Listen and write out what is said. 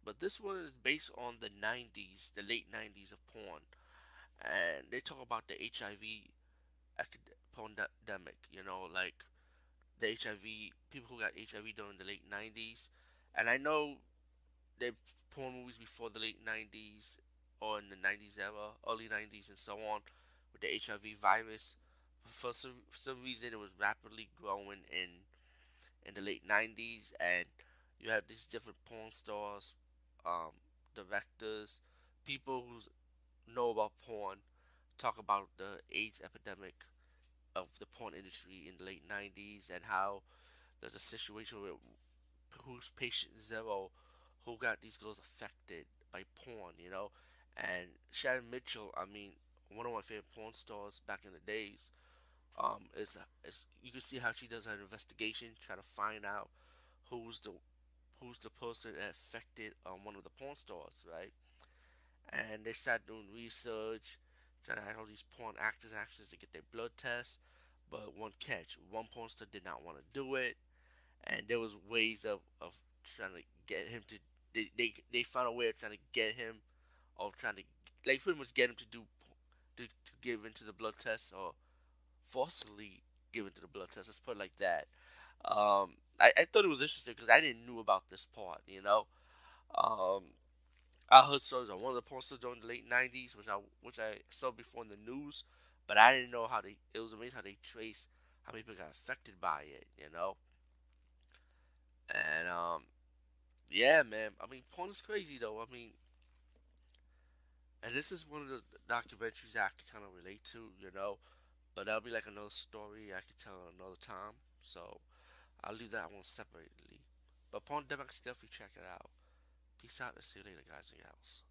But this one is based on the 90s, the late 90s of porn. And they talk about the HIV pandemic, like the HIV, people who got HIV during the late 90s. And I know they porn movies before the late 90s or in the 90s era, early 90s, and so on with the HIV virus. For some reason, it was rapidly growing in the late 90s, and you have these different porn stars, um, directors, people who know about porn talk about the AIDS epidemic of the porn industry in the late 90s and how there's a situation where who's patient zero who got these girls affected by porn. And Sharon Mitchell, I mean, one of my favorite porn stars back in the days, is you can see how she does her investigation, try to find out who's the who's the person that affected one of the porn stars, right? And they started doing research, trying to have all these porn actors and actresses to get their blood tests. But one catch, one porn star did not want to do it, and there was ways of trying to get him to. They found a way of trying to get him, of trying to like pretty much get him to to give into the blood test or forcibly give into the blood test. Let's put it like that. I thought it was interesting because I didn't knew about this part. Um, I heard stories on one of the porn stars during the late '90s, which I saw before in the news, but I didn't know how they. It was amazing how they traced how many people got affected by it. And yeah, man. I mean, porn is crazy though. I mean, and this is one of the documentaries that I can kind of relate to. But that'll be like another story I could tell another time. So I'll leave that one separately. But Porndemic, definitely check it out. Peace out and see you later, guys and gals.